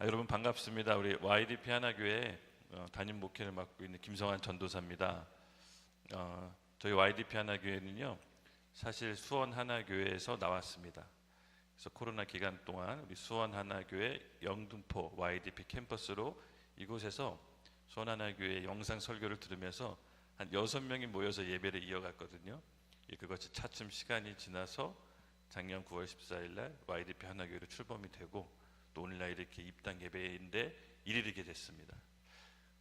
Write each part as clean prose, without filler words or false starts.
여러분 반갑습니다. 우리 YDP 하나교회 담임 목회를 맡고 있는 김성환 전도사입니다. 저희 YDP 하나교회는요, 사실 수원 하나교회에서 나왔습니다. 그래서 코로나 기간 동안 우리 수원 하나교회 영등포 YDP 캠퍼스로 이곳에서 수원 하나교회 영상 설교를 들으면서 한 6명이 모여서 예배를 이어갔거든요. 그것이 차츰 시간이 지나서 작년 9월 14일 날 YDP 하나교회로 출범이 되고 또 오늘날 이렇게 입당 예배인데 이르게 됐습니다.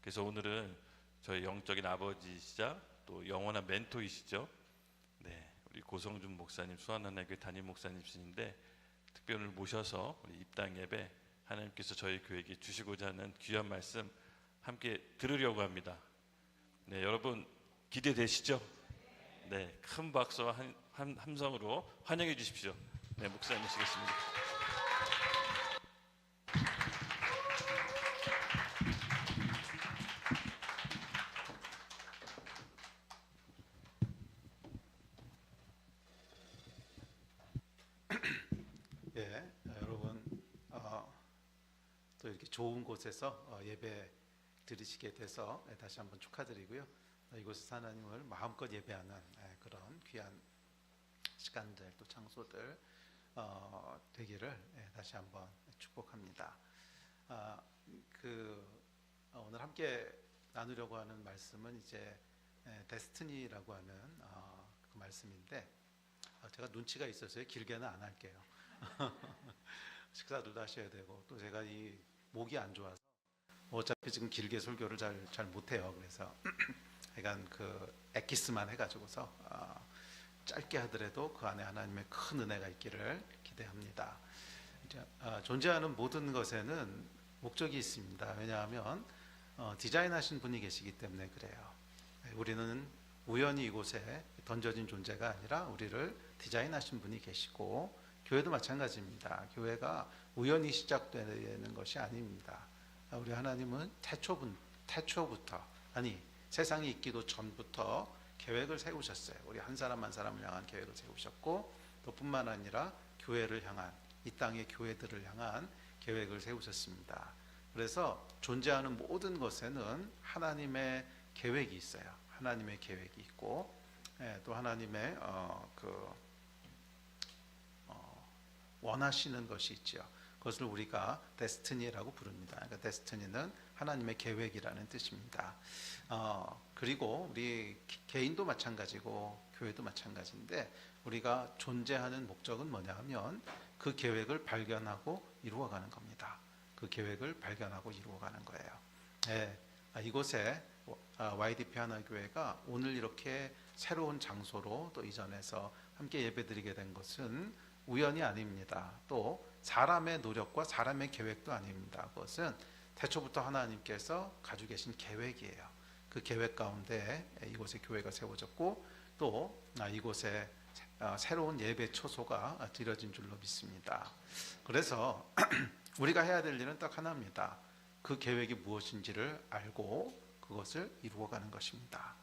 그래서 오늘은 저희 영적인 아버지이시자 또 영원한 멘토이시죠. 네, 우리 고성준 목사님, 수원하나교회 담임 목사님이신데 특별히 모셔서 우리 입당 예배 하나님께서 저희 교회에게 주시고자 하는 귀한 말씀 함께 들으려고 합니다. 네, 여러분 기대되시죠? 네, 큰 박수와 함성으로 환영해 주십시오. 네, 목사님 모시겠습니다. 예, 여러분 또 이렇게 좋은 곳에서 예배 드리시게 돼서 다시 한번 축하드리고요. 이곳에서 하나님을 마음껏 예배하는 그런 귀한 시간들 또 장소들 되기를 다시 한번 축복합니다. 오늘 함께 나누려고 하는 말씀은 이제 데스티니라고 하는 그 말씀인데 제가 눈치가 있어서 길게는 안 할게요. 식사들도 하셔야 되고 또 제가 이 목이 안 좋아서 어차피 지금 길게 설교를 잘 못해요. 그래서 약간 그 엑기스만 해가지고서 짧게 하더라도 그 안에 하나님의 큰 은혜가 있기를 기대합니다. 존재하는 모든 것에는 목적이 있습니다. 왜냐하면 디자인하신 분이 계시기 때문에 그래요. 우리는 우연히 이곳에 던져진 존재가 아니라 우리를 디자인하신 분이 계시고 교회도 마찬가지입니다. 교회가 우연히 시작되는 것이 아닙니다. 우리 하나님은 태초부터 아니 세상이 있기도 전부터 계획을 세우셨어요. 우리 한 사람 한 사람을 향한 계획을 세우셨고 또 뿐만 아니라 교회를 향한 이 땅의 교회들을 향한 계획을 세우셨습니다. 그래서 존재하는 모든 것에는 하나님의 계획이 있어요. 하나님의 계획이 있고 또 하나님의 원하시는 것이 있죠. 그것을 우리가 데스티니라고 부릅니다. 그러니까 데스티니는 하나님의 계획이라는 뜻입니다. 그리고 우리 개인도 마찬가지고 교회도 마찬가지인데 우리가 존재하는 목적은 뭐냐 하면 그 계획을 발견하고 이루어가는 겁니다. 그 계획을 발견하고 이루어가는 거예요. 이곳에 YDP 하나교회가 오늘 이렇게 새로운 장소로 또 이전에서 함께 예배드리게 된 것은 우연이 아닙니다. 또 사람의 노력과 사람의 계획도 아닙니다. 그것은 태초부터 하나님께서 가지고 계신 계획이에요. 그 계획 가운데 이곳에 교회가 세워졌고 또 이곳에 새로운 예배 초소가 드려진 줄로 믿습니다. 그래서 우리가 해야 될 일은 딱 하나입니다. 그 계획이 무엇인지를 알고 그것을 이루어가는 것입니다.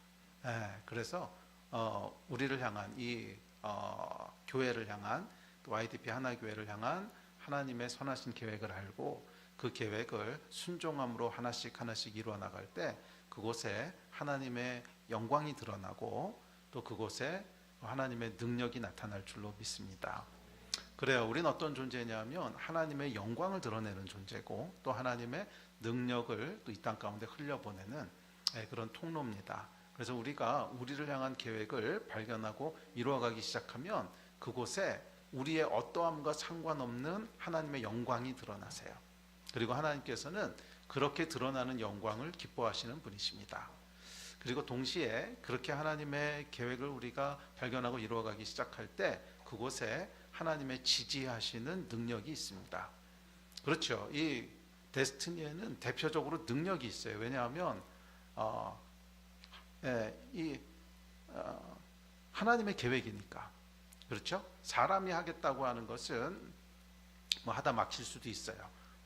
그래서 우리를 향한 이 교회를 향한 YDP 하나교회를 향한 하나님의 선하신 계획을 알고 그 계획을 순종함으로 하나씩 이루어 나갈 때 그곳에 하나님의 영광이 드러나고 또 그곳에 하나님의 능력이 나타날 줄로 믿습니다. 그래요. 우리는 어떤 존재냐면 하나님의 영광을 드러내는 존재고 또 하나님의 능력을 또 이 땅 가운데 흘려보내는 그런 통로입니다. 그래서 우리가 우리를 향한 계획을 발견하고 이루어가기 시작하면 그곳에 우리의 어떠함과 상관없는 하나님의 영광이 드러나세요. 그리고 하나님께서는 그렇게 드러나는 영광을 기뻐하시는 분이십니다. 그리고 동시에 그렇게 하나님의 계획을 우리가 발견하고 이루어가기 시작할 때 그곳에 하나님의 지지하시는 능력이 있습니다. 그렇죠. 이 데스티니에는 대표적으로 능력이 있어요. 왜냐하면 하나님의 계획이니까. 그렇죠? 사람이 하겠다고 하는 것은 뭐 하다 막힐 수도 있어요.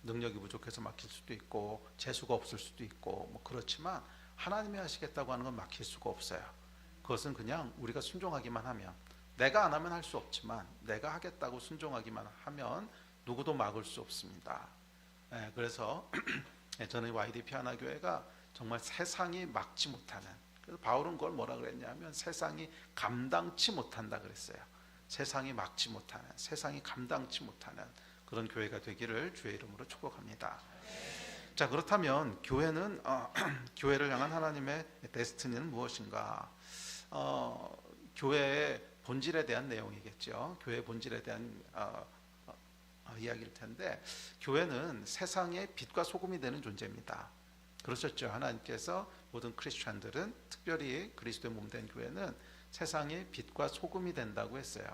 능력이 부족해서 막힐 수도 있고 재수가 없을 수도 있고 뭐 그렇지만 하나님이 하시겠다고 하는 건 막힐 수가 없어요. 그것은 그냥 우리가 순종하기만 하면 내가 안 하면 할 수 없지만 내가 하겠다고 순종하기만 하면 누구도 막을 수 없습니다. 그래서 저는 YDP 하나교회가 정말 세상이 막지 못하는, 그래서 바울은 그걸 뭐라 그랬냐면 세상이 감당치 못한다 그랬어요. 세상이 막지 못하는, 세상이 감당치 못하는 그런 교회가 되기를 주의 이름으로 축복합니다. 자, 그렇다면 교회는 교회를 향한 하나님의 데스티니는 무엇인가? 교회의 본질에 대한 내용이겠죠. 교회의 본질에 대한 이야기일 텐데, 교회는 세상의 빛과 소금이 되는 존재입니다. 그러셨죠. 하나님께서 모든 크리스천들은, 특별히 그리스도의 몸된 교회는 세상의 빛과 소금이 된다고 했어요.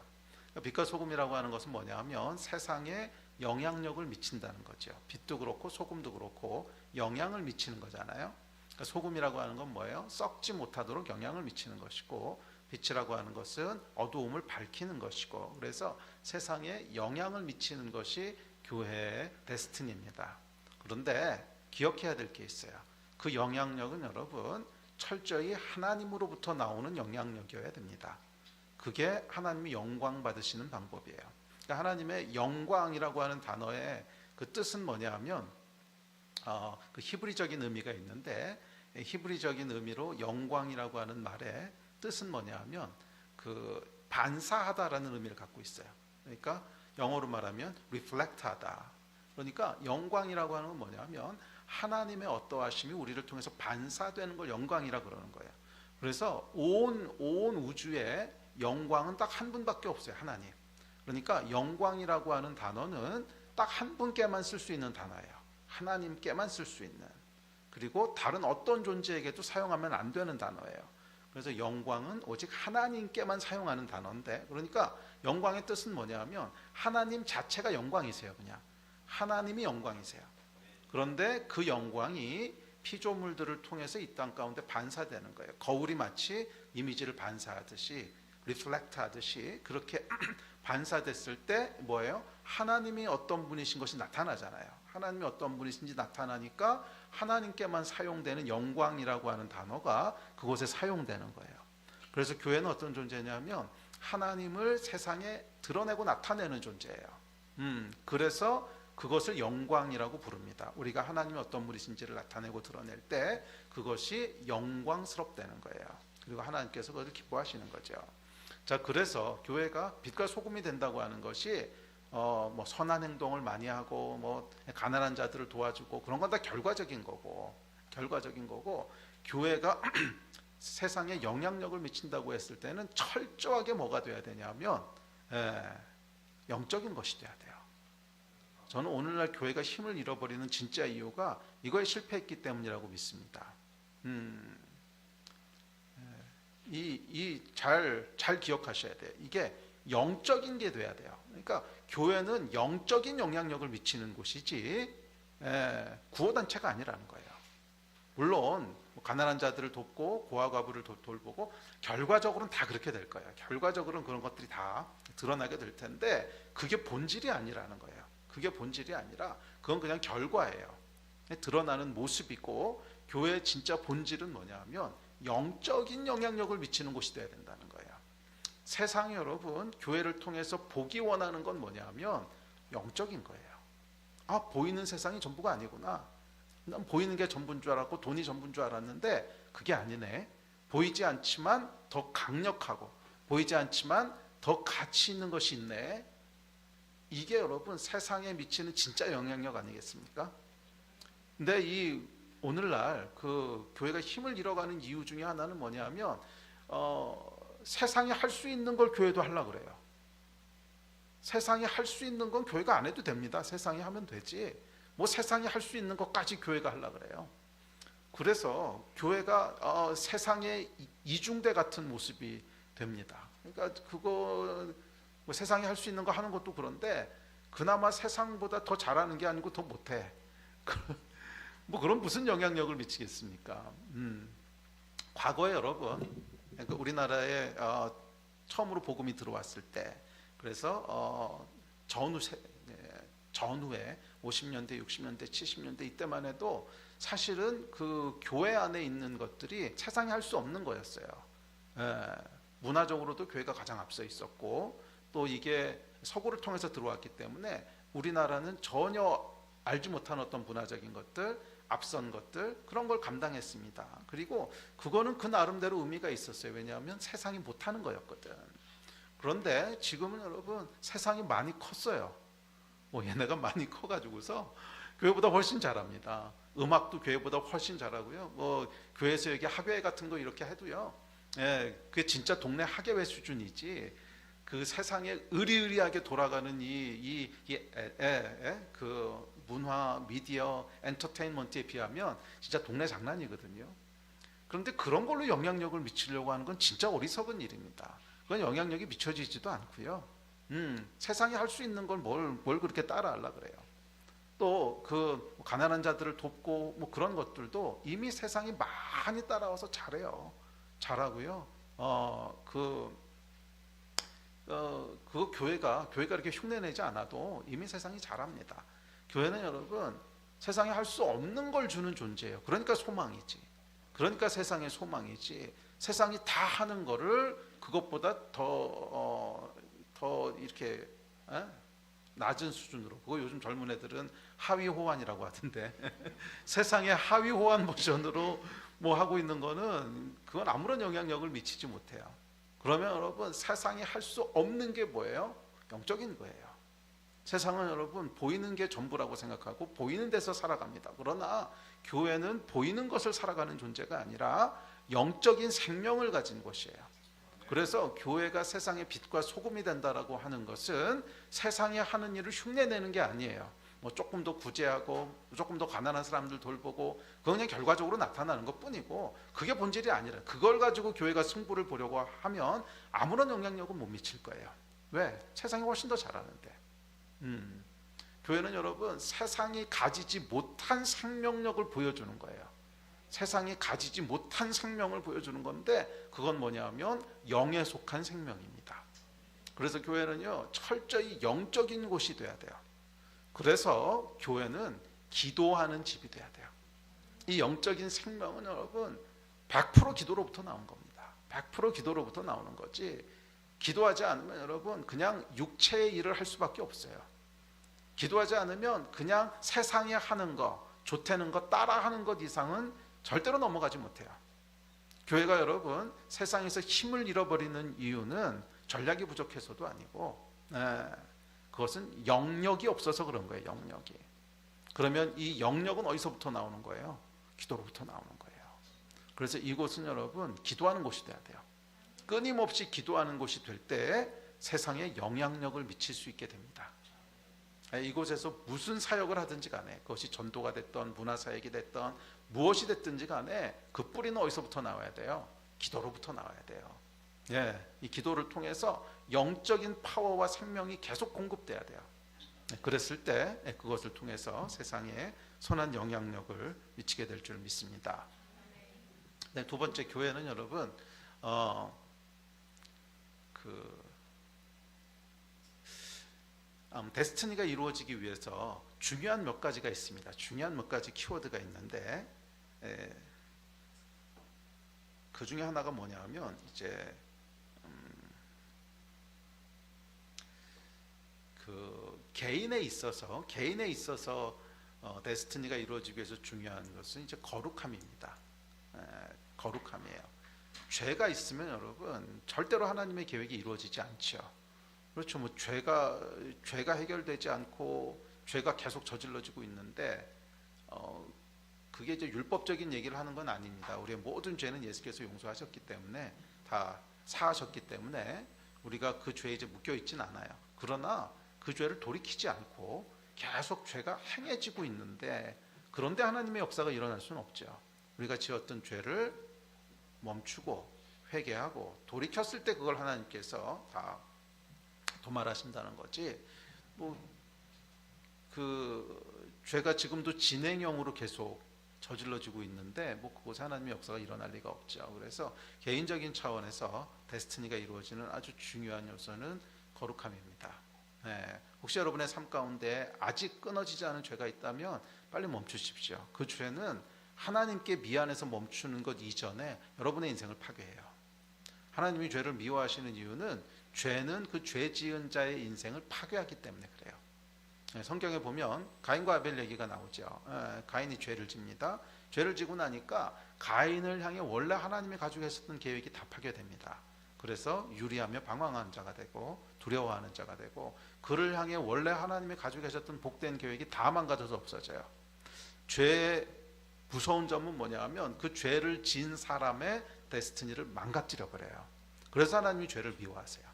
빛과 소금이라고 하는 것은 뭐냐면 세상에 영향력을 미친다는 거죠. 빛도 그렇고 소금도 그렇고 영향을 미치는 거잖아요. 그러니까 소금이라고 하는 건 뭐예요? 썩지 못하도록 영향을 미치는 것이고, 빛이라고 하는 것은 어두움을 밝히는 것이고, 그래서 세상에 영향을 미치는 것이 교회의 데스티니입니다. 그런데 기억해야 될 게 있어요. 그 영향력은 여러분 철저히 하나님으로부터 나오는 영향력이어야 됩니다. 그게 하나님이 영광 받으시는 방법이에요. 그러니까 하나님의 영광이라고 하는 단어의 그 뜻은 뭐냐면 그 히브리적인 의미가 있는데, 히브리적인 의미로 영광이라고 하는 말의 뜻은 뭐냐면 그 반사하다라는 의미를 갖고 있어요. 그러니까 영어로 말하면 reflect하다. 그러니까 영광이라고 하는 건 뭐냐면 하나님의 어떠하심이 우리를 통해서 반사되는 걸 영광이라 그러는 거예요. 그래서 온 우주에 영광은 딱 한 분밖에 없어요. 하나님. 그러니까 영광이라고 하는 단어는 딱 한 분께만 쓸 수 있는 단어예요. 하나님께만 쓸 수 있는, 그리고 다른 어떤 존재에게도 사용하면 안 되는 단어예요. 그래서 영광은 오직 하나님께만 사용하는 단어인데, 그러니까 영광의 뜻은 뭐냐면 하나님 자체가 영광이세요. 그냥 하나님이 영광이세요. 그런데 그 영광이 피조물들을 통해서 이 땅 가운데 반사되는 거예요. 거울이 마치 이미지를 반사하듯이, 리플렉트 하듯이 그렇게 반사됐을 때 뭐예요? 하나님이 어떤 분이신 것이 나타나잖아요. 하나님이 어떤 분이신지 나타나니까 하나님께만 사용되는 영광이라고 하는 단어가 그곳에 사용되는 거예요. 그래서 교회는 어떤 존재냐면 하나님을 세상에 드러내고 나타내는 존재예요. 그래서 그것을 영광이라고 부릅니다. 우리가 하나님이 어떤 분이신지를 나타내고 드러낼 때 그것이 영광스럽다는 거예요. 그리고 하나님께서 그것을 기뻐하시는 거죠. 자, 그래서 교회가 빛과 소금이 된다고 하는 것이 뭐 선한 행동을 많이 하고 뭐 가난한 자들을 도와주고 그런 건 다 결과적인 거고 교회가 세상에 영향력을 미친다고 했을 때는 철저하게 뭐가 돼야 되냐면 영적인 것이 돼야 돼요. 저는 오늘날 교회가 힘을 잃어버리는 진짜 이유가 이거에 실패했기 때문이라고 믿습니다. 잘 기억하셔야 돼요. 이게 영적인 게 돼야 돼요. 그러니까 교회는 영적인 영향력을 미치는 곳이지 구호단체가 아니라는 거예요. 물론 가난한 자들을 돕고 고아 과부를 돌보고 결과적으로는 다 그렇게 될 거예요. 결과적으로는 그런 것들이 다 드러나게 될 텐데 그게 본질이 아니라는 거예요. 그게 본질이 아니라 그건 그냥 결과예요. 드러나는 모습이고, 교회의 진짜 본질은 뭐냐면 영적인 영향력을 미치는 곳이 돼야 된다는 거예요. 세상이 여러분 교회를 통해서 보기 원하는 건 뭐냐면 영적인 거예요. 아, 보이는 세상이 전부가 아니구나. 난 보이는 게 전부인 줄 알았고 돈이 전부인 줄 알았는데 그게 아니네. 보이지 않지만 더 강력하고 보이지 않지만 더 가치 있는 것이 있네. 이게 여러분 세상에 미치는 진짜 영향력 아니겠습니까? 근데 이 오늘날 그 교회가 힘을 잃어가는 이유 중에 하나는 뭐냐면 세상이 할 수 있는 걸 교회도 하려고 그래요. 세상이 할 수 있는 건 교회가 안 해도 됩니다. 세상이 하면 되지. 뭐 세상이 할 수 있는 것까지 교회가 하려고 그래요. 그래서 교회가 세상의 이중대 같은 모습이 됩니다. 그러니까 그거 뭐 세상이 할 수 있는 거 하는 것도 그런데 그나마 세상보다 더 잘하는 게 아니고 더 못해. 뭐 그런 무슨 영향력을 미치겠습니까? 과거에 여러분 우리나라에 처음으로 복음이 들어왔을 때, 그래서 전후에 50년대, 60년대, 70년대 이때만 해도 사실은 그 교회 안에 있는 것들이 세상이 할 수 없는 거였어요. 문화적으로도 교회가 가장 앞서 있었고 또 이게 서구를 통해서 들어왔기 때문에 우리나라는 전혀 알지 못한 어떤 문화적인 것들, 앞선 것들, 그런 걸 감당했습니다. 그리고 그거는 그 나름대로 의미가 있었어요. 왜냐하면 세상이 못하는 거였거든. 그런데 지금은 여러분 세상이 많이 컸어요. 얘네가 많이 커가지고서 교회보다 훨씬 잘합니다. 음악도 교회보다 훨씬 잘하고요. 교회에서 여기 학예회 같은 거 이렇게 해도요. 그게 진짜 동네 학예회 수준이지. 그 세상에 의리의리하게 돌아가는 그 문화, 미디어, 엔터테인먼트에 비하면 진짜 동네 장난이거든요. 그런데 그런 걸로 영향력을 미치려고 하는 건 진짜 어리석은 일입니다. 그건 영향력이 미쳐지지도 않고요. 세상이 할 수 있는 걸 뭘 그렇게 따라하려고 그래요. 또 그 가난한 자들을 돕고 뭐 그런 것들도 이미 세상이 많이 따라와서 잘해요. 잘하고요. 그 교회가 이렇게 흉내내지 않아도 이미 세상이 잘합니다. 교회는 여러분 세상에 할 수 없는 걸 주는 존재예요. 그러니까 소망이지. 그러니까 세상의 소망이지. 세상이 다 하는 거를 그것보다 더 이렇게 낮은 수준으로, 그거 요즘 젊은 애들은 하위 호환이라고 하던데 세상의 하위 호환 버전으로 뭐 하고 있는 거는 그건 아무런 영향력을 미치지 못해요. 그러면 여러분 세상이 할 수 없는 게 뭐예요? 영적인 거예요. 세상은 여러분 보이는 게 전부라고 생각하고 보이는 데서 살아갑니다. 그러나 교회는 보이는 것을 살아가는 존재가 아니라 영적인 생명을 가진 곳이에요. 그래서 교회가 세상의 빛과 소금이 된다라고 하는 것은 세상에 하는 일을 흉내내는 게 아니에요. 뭐 조금 더 구제하고 조금 더 가난한 사람들 돌보고 그건 그냥 결과적으로 나타나는 것뿐이고 그게 본질이 아니라, 그걸 가지고 교회가 승부를 보려고 하면 아무런 영향력은 못 미칠 거예요. 왜? 세상이 훨씬 더 잘하는데. 교회는 여러분 세상이 가지지 못한 생명력을 보여주는 거예요. 세상이 가지지 못한 생명을 보여주는 건데 그건 뭐냐면 영에 속한 생명입니다. 그래서 교회는요 철저히 영적인 곳이 돼야 돼요. 그래서 교회는 기도하는 집이 돼야 돼요. 이 영적인 생명은 여러분 100% 기도로부터 나온 겁니다. 100% 기도로부터 나오는 거지. 기도하지 않으면 여러분 그냥 육체의 일을 할 수밖에 없어요. 기도하지 않으면 그냥 세상에 하는 거, 좋다는 거 따라하는 것 이상은 절대로 넘어가지 못해요. 교회가 여러분 세상에서 힘을 잃어버리는 이유는 전략이 부족해서도 아니고 그것은 영역이 없어서 그런 거예요. 영역이. 그러면 이 영역은 어디서부터 나오는 거예요? 기도로부터 나오는 거예요. 그래서 이곳은 여러분 기도하는 곳이 돼야 돼요. 끊임없이 기도하는 곳이 될 때 세상에 영향력을 미칠 수 있게 됩니다. 이곳에서 무슨 사역을 하든지 간에, 그것이 전도가 됐던 문화사역이 됐던 무엇이 됐든지 간에 그 뿌리는 어디서부터 나와야 돼요? 기도로부터 나와야 돼요. 이 기도를 통해서 영적인 파워와 생명이 계속 공급돼야 돼요. 그랬을 때 그것을 통해서 세상에 선한 영향력을 미치게 될 줄 믿습니다. 두 번째, 교회는 여러분 데스티니가 이루어지기 위해서 중요한 몇 가지가 있습니다. 중요한 몇 가지 키워드가 있는데 그 중에 하나가 뭐냐면 이제 그 개인에 있어서 데스티니가 이루어지기 위해서 중요한 것은 이제 거룩함입니다. 거룩함이에요. 죄가 있으면 여러분 절대로 하나님의 계획이 이루어지지 않죠. 그렇죠. 뭐 죄가 해결되지 않고 죄가 계속 저질러지고 있는데 그게 이제 율법적인 얘기를 하는 건 아닙니다. 우리의 모든 죄는 예수께서 용서하셨기 때문에 다 사하셨기 때문에 우리가 그 죄에 이제 묶여 있진 않아요. 그러나 그 죄를 돌이키지 않고 계속 죄가 행해지고 있는데, 그런데 하나님의 역사가 일어날 수는 없죠. 우리가 지었던 죄를 멈추고 회개하고 돌이켰을 때 그걸 하나님께서 다 도말하신다는 거지. 그 죄가 지금도 진행형으로 계속 저질러지고 있는데 그곳에 하나님의 역사가 일어날 리가 없죠. 그래서 개인적인 차원에서 데스티니가 이루어지는 아주 중요한 요소는 거룩함입니다. 혹시 여러분의 삶 가운데 아직 끊어지지 않은 죄가 있다면 빨리 멈추십시오. 그 죄는 하나님께 미안해서 멈추는 것 이전에 여러분의 인생을 파괴해요. 하나님이 죄를 미워하시는 이유는 죄는 그 죄 지은 자의 인생을 파괴하기 때문에 그래요. 성경에 보면 가인과 아벨 얘기가 나오죠. 가인이 죄를 집니다. 죄를 지고 나니까 가인을 향해 원래 하나님이 가지고 계셨던 계획이 다 파괴됩니다. 그래서 유리하며 방황하는 자가 되고 두려워하는 자가 되고, 그를 향해 원래 하나님이 가지고 계셨던 복된 계획이 다 망가져서 없어져요. 죄의 무서운 점은 뭐냐 하면 그 죄를 지은 사람의 데스티니를 망가뜨려 버려요. 그래서 하나님이 죄를 미워하세요.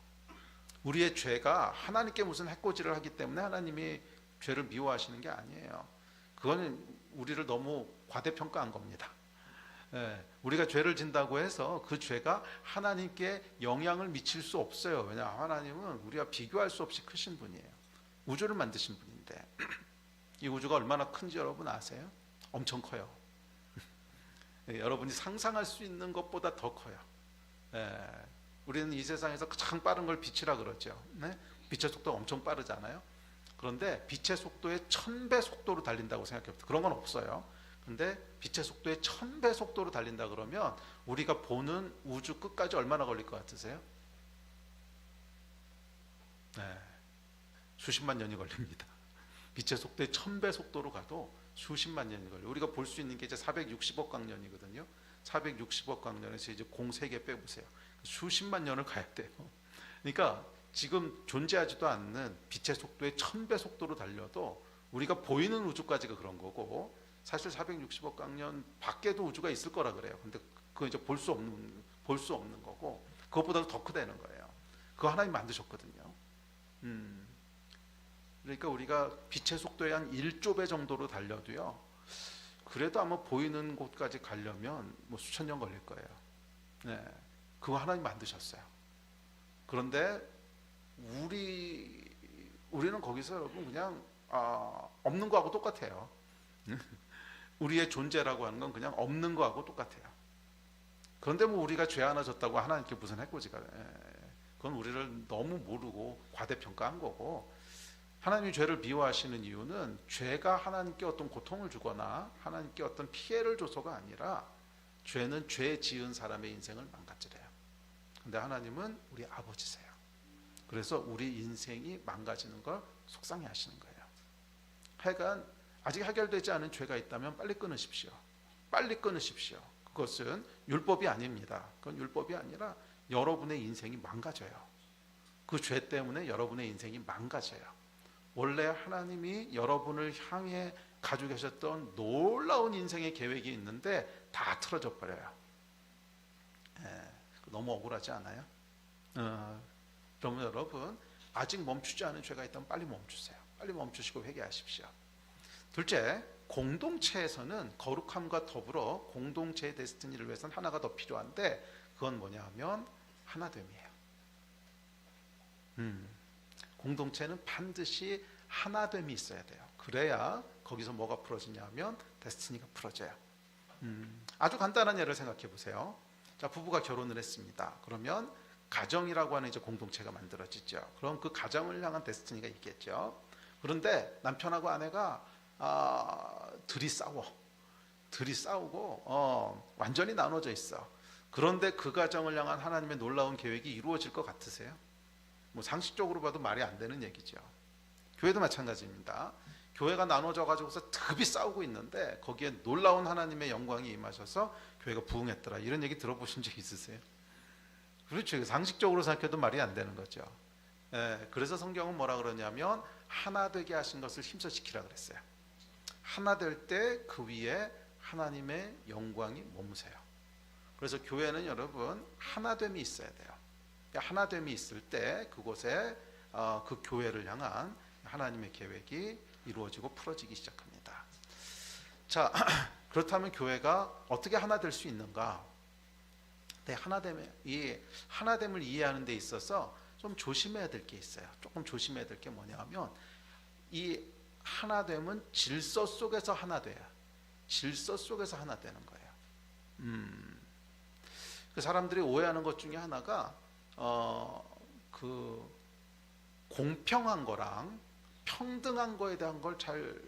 우리의 죄가 하나님께 무슨 해코지를 하기 때문에 하나님이 죄를 미워하시는 게 아니에요. 그거는 우리를 너무 과대평가한 겁니다. 우리가 죄를 진다고 해서 그 죄가 하나님께 영향을 미칠 수 없어요. 왜냐하면 하나님은 우리가 비교할 수 없이 크신 분이에요. 우주를 만드신 분인데 이 우주가 얼마나 큰지 여러분 아세요? 엄청 커요. 여러분이 상상할 수 있는 것보다 더 커요. 우리는 이 세상에서 가장 빠른 걸 빛이라 그러죠. 빛의 속도가 엄청 빠르잖아요. 그런데 빛의 속도의 1000배 속도로 달린다고 생각해보세요. 그런 건 없어요. 근데 빛의 속도의 1000배 속도로 달린다 그러면 우리가 보는 우주 끝까지 얼마나 걸릴 것 같으세요? 수십만 년이 걸립니다. 빛의 속도의 1000배 속도로 가도 수십만 년이 걸려요. 우리가 볼 수 있는 게 이제 460억 광년이거든요. 460억 광년에서 이제 공 3개 빼보세요. 수십만 년을 가야 돼요. 그러니까 지금 존재하지도 않는 빛의 속도의 1000배 속도로 달려도 우리가 보이는 우주까지가 그런 거고, 사실 460억 광년 밖에도 우주가 있을 거라 그래요. 근데 그거 이제 볼 수 없는 거고, 그것보다도 더 크다는 거예요. 그거 하나님 만드셨거든요. 그러니까 우리가 빛의 속도의 한 1조 배 정도로 달려도요, 그래도 아마 보이는 곳까지 가려면 뭐 수천 년 걸릴 거예요. 그거 하나님 만드셨어요. 그런데 우리는 거기서 여러분 그냥 없는 거하고 똑같아요. 우리의 존재라고 하는 건 그냥 없는 거하고 똑같아요. 그런데 뭐 우리가 죄 하나 졌다고 하나님께 무슨 해코지가, 그건 우리를 너무 모르고 과대평가한 거고, 하나님이 죄를 미워하시는 이유는 죄가 하나님께 어떤 고통을 주거나 하나님께 어떤 피해를 줘서가 아니라, 죄는 죄 지은 사람의 인생을 망가뜨려요. 근데 하나님은 우리 아버지세요. 그래서 우리 인생이 망가지는 걸 속상해 하시는 거예요. 하여간 아직 해결되지 않은 죄가 있다면 빨리 끊으십시오. 빨리 끊으십시오. 그것은 율법이 아닙니다. 그건 율법이 아니라 여러분의 인생이 망가져요. 그 죄 때문에 여러분의 인생이 망가져요. 원래 하나님이 여러분을 향해 가지고 계셨던 놀라운 인생의 계획이 있는데 다 틀어져 버려요. 너무 억울하지 않아요? 그러면 여러분, 아직 멈추지 않은 죄가 있다면 빨리 멈추세요. 빨리 멈추시고 회개하십시오. 둘째, 공동체에서는 거룩함과 더불어 공동체의 데스티니를 위해서는 하나가 더 필요한데, 그건 뭐냐 하면 하나됨이에요. 공동체는 반드시 하나됨이 있어야 돼요. 그래야 거기서 뭐가 풀어지냐 하면 데스티니가 풀어져요. 아주 간단한 예를 생각해 보세요. 자, 부부가 결혼을 했습니다. 그러면 가정이라고 하는 이제 공동체가 만들어지죠. 그럼 그 가정을 향한 데스티니가 있겠죠. 그런데 남편하고 아내가 둘이 싸우고 완전히 나눠져 있어. 그런데 그 가정을 향한 하나님의 놀라운 계획이 이루어질 것 같으세요? 뭐 상식적으로 봐도 말이 안 되는 얘기죠. 교회도 마찬가지입니다. 교회가 나눠져 가지고서 득이 싸우고 있는데 거기에 놀라운 하나님의 영광이 임하셔서 교회가 부흥했더라, 이런 얘기 들어보신 적 있으세요? 그렇죠. 상식적으로 생각해도 말이 안 되는 거죠. 그래서 성경은 뭐라 그러냐면 하나 되게 하신 것을 힘써 지키라 그랬어요. 하나 될 때 그 위에 하나님의 영광이 머무세요. 그래서 교회는 여러분 하나됨이 있어야 돼요. 하나됨이 있을 때 그곳에 그 교회를 향한 하나님의 계획이 이루어지고 풀어지기 시작합니다. 자, 그렇다면 교회가 어떻게 하나 될 수 있는가? 이 하나됨을 이해하는 데 있어서 좀 조심해야 될 게 있어요. 조금 조심해야 될 게 뭐냐 하면, 이 하나됨은 질서 속에서 하나 돼요. 질서 속에서 하나 되는 거예요. 그 사람들이 오해하는 것 중에 하나가 그 공평한 거랑 평등한 거에 대한 걸 잘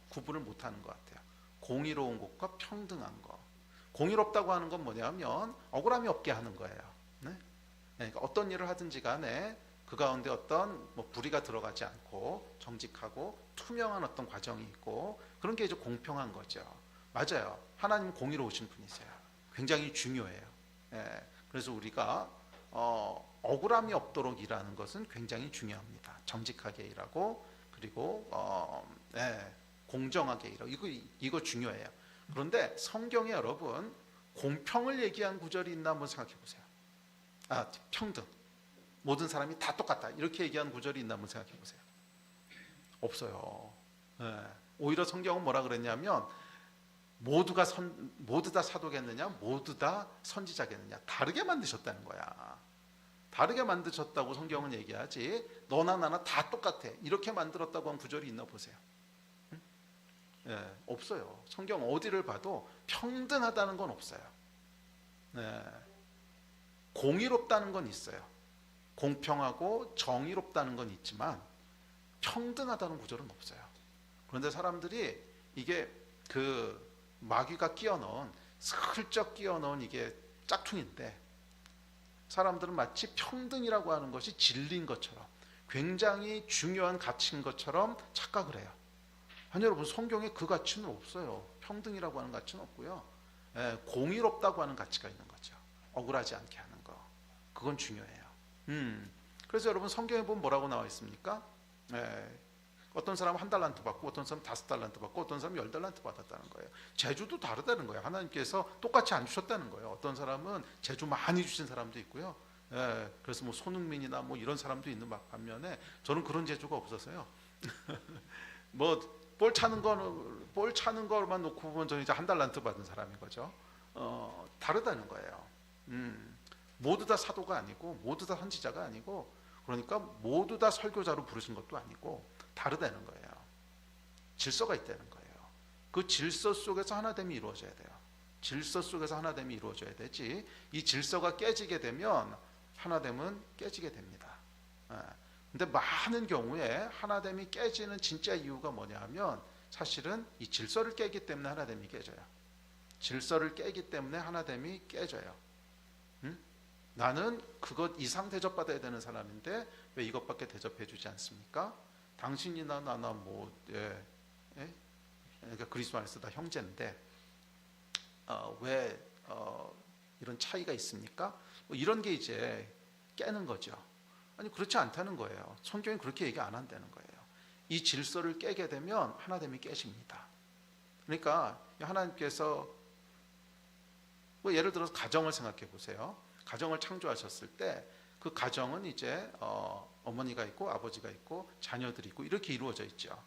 구분을 못하는 것 같아요. 공의로운 것과 평등한 거. 공의롭다고 하는 건 뭐냐면 억울함이 없게 하는 거예요. 그러니까 어떤 일을 하든지 간에 그 가운데 어떤 뭐 불의가 들어가지 않고 정직하고 투명한 어떤 과정이 있고 그런 게 이제 공평한 거죠. 맞아요. 하나님은 공의로우신 분이세요. 굉장히 중요해요. 예, 그래서 우리가 억울함이 없도록 일하는 것은 굉장히 중요합니다. 정직하게 일하고 그리고 공정하게 일하고 이거 중요해요. 그런데 성경에 여러분 공평을 얘기한 구절이 있나 한번 생각해 보세요. 평등. 모든 사람이 다 똑같다. 이렇게 얘기한 구절이 있나 한번 생각해 보세요. 없어요. 오히려 성경은 뭐라 그랬냐면 모두 다 사도겠느냐, 모두 다 선지자겠느냐, 다르게 만드셨다는 거야. 다르게 만드셨다고 성경은 얘기하지. 너나 나나 다 똑같아. 이렇게 만들었다고 한 구절이 있나 보세요. 없어요. 성경 어디를 봐도 평등하다는 건 없어요. 공의롭다는 건 있어요. 공평하고 정의롭다는 건 있지만 평등하다는 구절은 없어요. 그런데 사람들이 이게 그 마귀가 끼워넣은 슬쩍 끼워넣은 이게 짝퉁인데 사람들은 마치 평등이라고 하는 것이 진리인 것처럼 굉장히 중요한 가치인 것처럼 착각을 해요. 아니 여러분 성경에 그 가치는 없어요. 평등이라고 하는 가치는 없고요. 공의롭다고 하는 가치가 있는 거죠. 억울하지 않게 하는 거. 그건 중요해요. 그래서 여러분 성경에 보면 뭐라고 나와 있습니까? 어떤 사람은 1달란트 받고 어떤 사람은 5달란트 받고 어떤 사람은 10달란트 받았다는 거예요. 재주도 다르다는 거예요. 하나님께서 똑같이 안 주셨다는 거예요. 어떤 사람은 재주 많이 주신 사람도 있고요. 그래서 뭐 손흥민이나 뭐 이런 사람도 있는 반면에 저는 그런 재주가 없어서요. 뭐 볼 차는 거만 놓고 보면 저는 이제 1달란트 받은 사람인 거죠. 다르다는 거예요. 모두 다 사도가 아니고 모두 다 선지자가 아니고 그러니까 모두 다 설교자로 부르신 것도 아니고 다르다는 거예요. 질서가 있다는 거예요. 그 질서 속에서 하나됨이 이루어져야 돼요. 질서 속에서 하나됨이 이루어져야 되지 이 질서가 깨지게 되면 하나됨은 깨지게 됩니다. 근데 많은 경우에 하나됨이 깨지는 진짜 이유가 뭐냐 하면 사실은 이 질서를 깨기 때문에 하나됨이 깨져요. 질서를 깨기 때문에 하나됨이 깨져요. 나는 그것 이상 대접받아야 되는 사람인데 왜 이것밖에 대접해 주지 않습니까? 당신이나 나나 그러니까 그리스도 안에서 다 형제인데 왜 이런 차이가 있습니까? 뭐 이런 게 이제 깨는 거죠. 아니 그렇지 않다는 거예요. 성경이 그렇게 얘기 안 한다는 거예요. 이 질서를 깨게 되면 하나됨이 깨집니다. 그러니까 하나님께서 뭐 예를 들어서 가정을 생각해 보세요. 가정을 창조하셨을 때 그 가정은 이제 어머니가 있고 아버지가 있고 자녀들이 있고 이렇게 이루어져 있죠.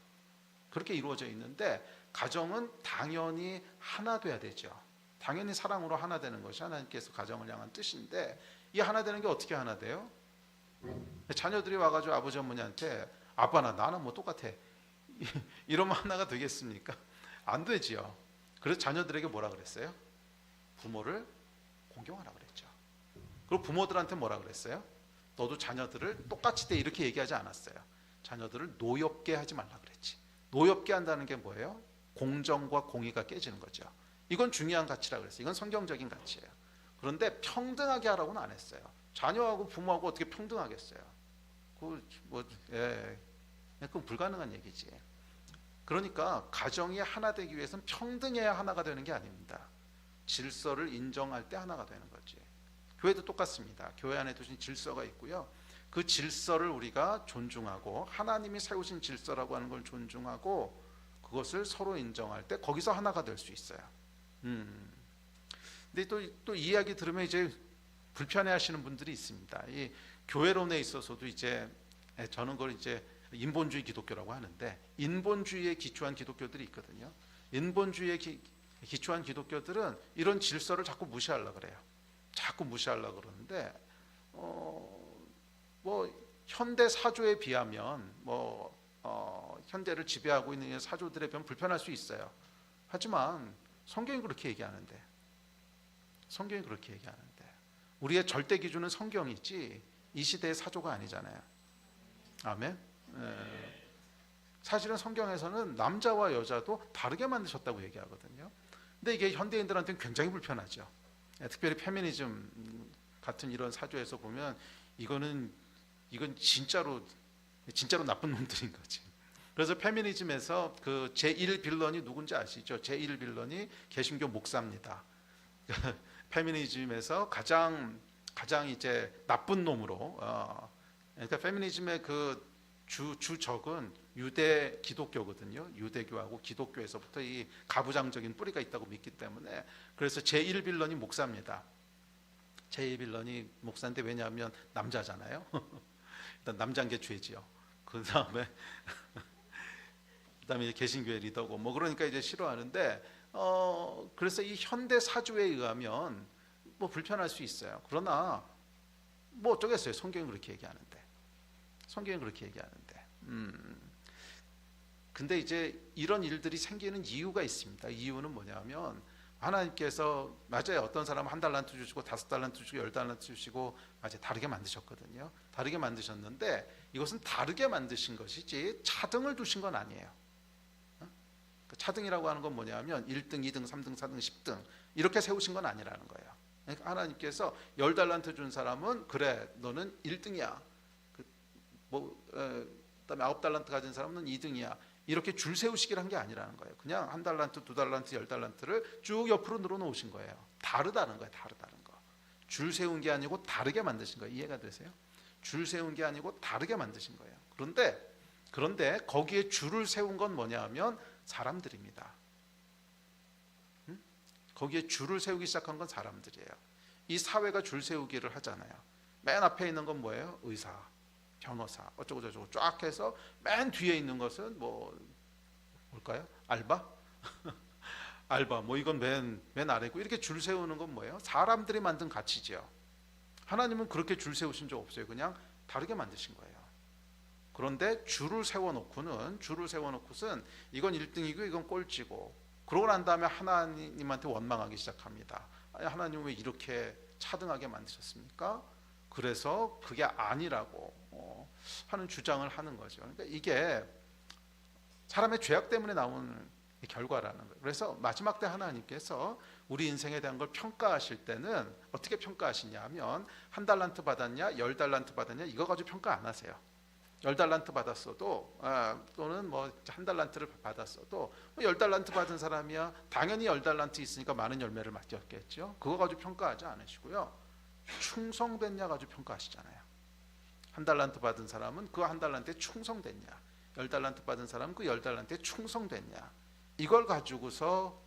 그렇게 이루어져 있는데 가정은 당연히 하나 돼야 되죠. 당연히 사랑으로 하나 되는 것이 하나님께서 가정을 향한 뜻인데 이 하나 되는 게 어떻게 하나 돼요? 자녀들이 와가지고 아버지 어머니한테 아빠나 나는 뭐 똑같아 이러면 하나가 되겠습니까? 안 되지요. 그래서 자녀들에게 뭐라 그랬어요? 부모를 공경하라 그랬죠. 그리고 부모들한테 뭐라 그랬어요? 너도 자녀들을 똑같이 돼 이렇게 얘기하지 않았어요. 자녀들을 노엽게 하지 말라 그랬지. 노엽게 한다는 게 뭐예요? 공정과 공의가 깨지는 거죠. 이건 중요한 가치라 그랬어요. 이건 성경적인 가치예요. 그런데 평등하게 하라고는 안 했어요. 자녀하고 부모하고 어떻게 평등하겠어요? 그건 불가능한 얘기지. 그러니까 가정이 하나 되기 위해서는 평등해야 하나가 되는 게 아닙니다. 질서를 인정할 때 하나가 되는 거지. 교회도 똑같습니다. 교회 안에 두신 질서가 있고요. 그 질서를 우리가 존중하고 하나님이 세우신 질서라고 하는 걸 존중하고 그것을 서로 인정할 때 거기서 하나가 될 수 있어요. 근데 또 이 이야기 들으면 이제 불편해하시는 분들이 있습니다. 이 교회론에 있어서도 이제 저는 그걸 이제 인본주의 기독교라고 하는데 인본주의에 기초한 기독교들이 있거든요. 인본주의에 기초한 기독교들은 이런 질서를 자꾸 무시하려고 그래요. 자꾸 무시하려고 그러는데 뭐 현대 사조에 비하면 현대를 지배하고 있는 사조들에 비하면 불편할 수 있어요. 하지만 성경이 그렇게 얘기하는데 우리의 절대 기준은 성경이지 이 시대의 사조가 아니잖아요. 아멘. 사실은 성경에서는 남자와 여자도 다르게 만드셨다고 얘기하거든요. 근데 이게 현대인들한테는 굉장히 불편하죠. 특별히 페미니즘 같은 이런 사조에서 보면 이거는 이건 진짜로 나쁜 놈들인 거지. 그래서 페미니즘에서 그 제1 빌런이 누군지 아시죠? 제1 빌런이 개신교 목사입니다. 페미니즘에서 가장 이제 나쁜 놈으로 그러니까 페미니즘의 그 주적은 유대 기독교거든요. 유대교하고 기독교에서부터 이 가부장적인 뿌리가 있다고 믿기 때문에 그래서 제1 빌런이 목사입니다. 제2 빌런이 목사인데 왜냐하면 남자잖아요. 일단 남자인 게 죄지요. 그다음에 개신교의 리더고 뭐 그러니까 이제 싫어하는데 그래서 이 현대 사주에 의하면 뭐 불편할 수 있어요. 그러나 뭐 어쩌겠어요. 성경은 그렇게 얘기하는데. 근데 이제 이런 일들이 생기는 이유가 있습니다. 이유는 뭐냐면 하나님께서 맞아요. 어떤 사람은 1달란트 주시고 5달란트 주시고 10달란트 주시고 맞아요. 다르게 만드셨거든요. 다르게 만드셨는데 이것은 다르게 만드신 것이지 차등을 두신 건 아니에요. 차등이라고 하는 건 뭐냐면 1등, 2등, 3등, 4등, 10등 이렇게 세우신 건 아니라는 거예요. 그러니까 하나님께서 10달란트 준 사람은 그래 너는 1등이야. 그다음에 9달란트 가진 사람은 2등이야. 이렇게 줄 세우시기를 한 게 아니라는 거예요. 그냥 1달란트, 2달란트, 10달란트를 쭉 옆으로 늘어놓으신 거예요. 다르다는 거예요. 다르다는 거. 줄 세운 게 아니고 다르게 만드신 거예요. 이해가 되세요? 줄 세운 게 아니고 다르게 만드신 거예요. 그런데 거기에 줄을 세운 건 뭐냐 하면 사람들입니다. 거기에 줄을 세우기 시작한 건 사람들이에요. 이 사회가 줄 세우기를 하잖아요. 맨 앞에 있는 건 뭐예요? 의사, 변호사, 어쩌고 저쩌고 쫙 해서 맨 뒤에 있는 것은 뭘까요? 알바? 알바. 뭐 이건 맨 아래고 이렇게 줄 세우는 건 뭐예요? 사람들이 만든 가치지요. 하나님은 그렇게 줄 세우신 적 없어요. 그냥 다르게 만드신 거예요. 그런데 줄을 세워놓고는 이건 1등이고 이건 꼴찌고 그러고 난 다음에 하나님한테 원망하기 시작합니다. 아니, 하나님 왜 이렇게 차등하게 만드셨습니까? 그래서 그게 아니라고 하는 주장을 하는 거죠. 그러니까 이게 사람의 죄악 때문에 나오는 결과라는 거예요. 그래서 마지막 때 하나님께서 우리 인생에 대한 걸 평가하실 때는 어떻게 평가하시냐 하면 1달란트 받았냐 10달란트 받았냐 이거 가지고 평가 안 하세요. 10달란트 받았어도 또는 뭐 1달란트를 받았어도 10달란트 받은 사람이야 당연히 10달란트 있으니까 많은 열매를 맺었겠죠. 그거 가지고 평가하지 않으시고요. 충성됐냐 가지고 평가하시잖아요. 1달란트 받은 사람은 그 1달란트에 충성됐냐, 10달란트 받은 사람은 그 10달란트에 충성됐냐 이걸 가지고서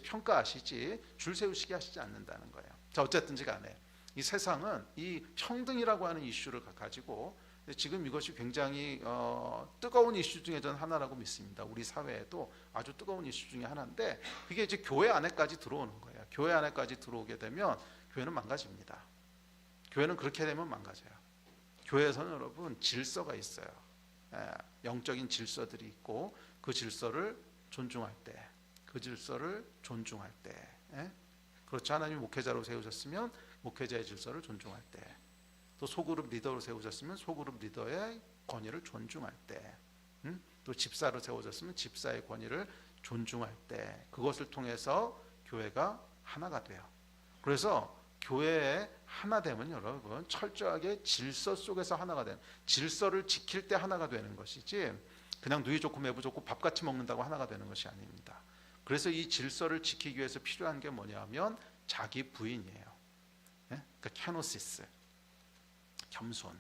평가하시지 줄 세우시게 하시지 않는다는 거예요. 자, 어쨌든지 간에 이 세상은 이 평등이라고 하는 이슈를 가지고 지금 이것이 굉장히 뜨거운 이슈 중에 저는 하나라고 믿습니다. 우리 사회에도 아주 뜨거운 이슈 중에 하나인데 그게 이제 교회 안에까지 들어오는 거예요. 교회 안에까지 들어오게 되면 교회는 망가집니다. 교회는 그렇게 되면 망가져요. 교회에서는 여러분 질서가 있어요. 영적인 질서들이 있고 그 질서를 존중할 때, 그렇죠. 하나님이 목회자로 세우셨으면 목회자의 질서를 존중할 때, 또 소그룹 리더로 세우셨으면 소그룹 리더의 권위를 존중할 때, 또 집사로 세워졌으면 집사의 권위를 존중할 때, 그것을 통해서 교회가 하나가 돼요. 그래서 교회에 하나 되면 여러분 철저하게 질서 속에서 하나가 되는, 질서를 지킬 때 하나가 되는 것이지 그냥 누이 좋고 매부 좋고 밥 같이 먹는다고 하나가 되는 것이 아닙니다. 그래서 이 질서를 지키기 위해서 필요한 게 뭐냐면 자기 부인이에요. 그러니까 케노시스, 겸손,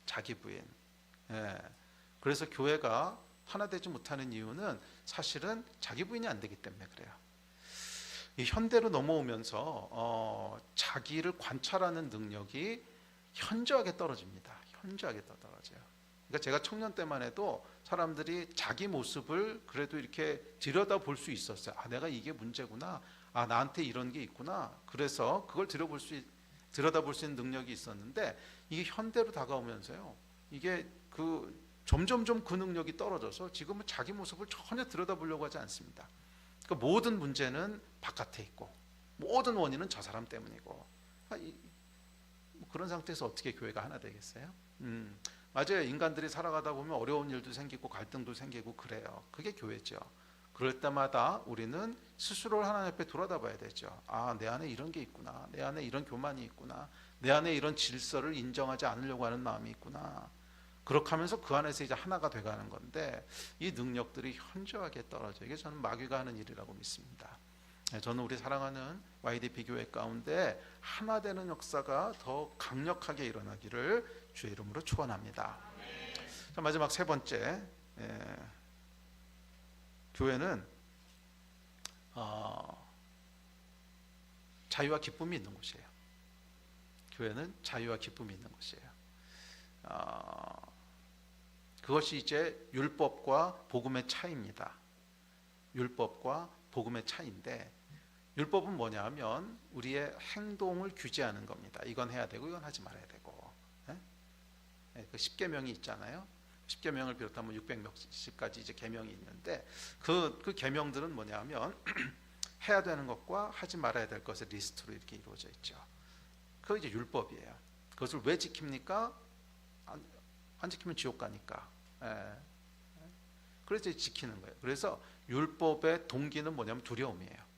자기 부인. 그래서 교회가 하나 되지 못하는 이유는 사실은 자기 부인이 안 되기 때문에 그래요. 이 현대로 넘어오면서 자기를 관찰하는 능력이 현저하게 떨어집니다. 현저하게 떨어져요. 그러니까 제가 청년 때만 해도 사람들이 자기 모습을 그래도 이렇게 들여다볼 수 있었어요. 아, 내가 이게 문제구나. 아, 나한테 이런 게 있구나. 그래서 그걸 들여다볼 수 있는 능력이 있었는데 이게 현대로 다가오면서요. 이게 점점점 그 능력이 떨어져서 지금은 자기 모습을 전혀 들여다보려고 하지 않습니다. 그러니까 모든 문제는 바깥에 있고 모든 원인은 저 사람 때문이고 그런 상태에서 어떻게 교회가 하나 되겠어요? 맞아요. 인간들이 살아가다 보면 어려운 일도 생기고 갈등도 생기고 그래요. 그게 교회죠. 그럴 때마다 우리는 스스로를 하나님 앞에 돌아다봐야 되죠. 아, 내 안에 이런 게 있구나. 내 안에 이런 교만이 있구나. 내 안에 이런 질서를 인정하지 않으려고 하는 마음이 있구나. 그렇게 하면서 그 안에서 이제 하나가 돼가는 건데, 이 능력들이 현저하게 떨어져. 이게 저는 마귀가 하는 일이라고 믿습니다. 저는 우리 사랑하는 YDP 교회 가운데 하나 되는 역사가 더 강력하게 일어나기를 주의 이름으로 축원합니다. 자, 마지막 세 번째, 교회는 자유와 기쁨이 있는 곳이에요. 교회는 자유와 기쁨이 있는 곳이에요. 그것이 이제 율법과 복음의 차이입니다. 율법과 복음의 차이인데, 율법은 뭐냐 하면 우리의 행동을 규제하는 겁니다. 이건 해야 되고 이건 하지 말아야 되고. 그 10계명이 있잖아요. 10계명을 비롯하면 600몇 가지 이제 계명이 있는데, 그 계명들은 뭐냐 하면 해야 되는 것과 하지 말아야 될 것의 리스트로 이렇게 이루어져 있죠. 그거 이제 율법이에요. 그것을 왜 지킵니까? 안 지키면 지옥 가니까. 그래서 지키는 거예요. 그래서 율법의 동기는 뭐냐면 두려움이에요.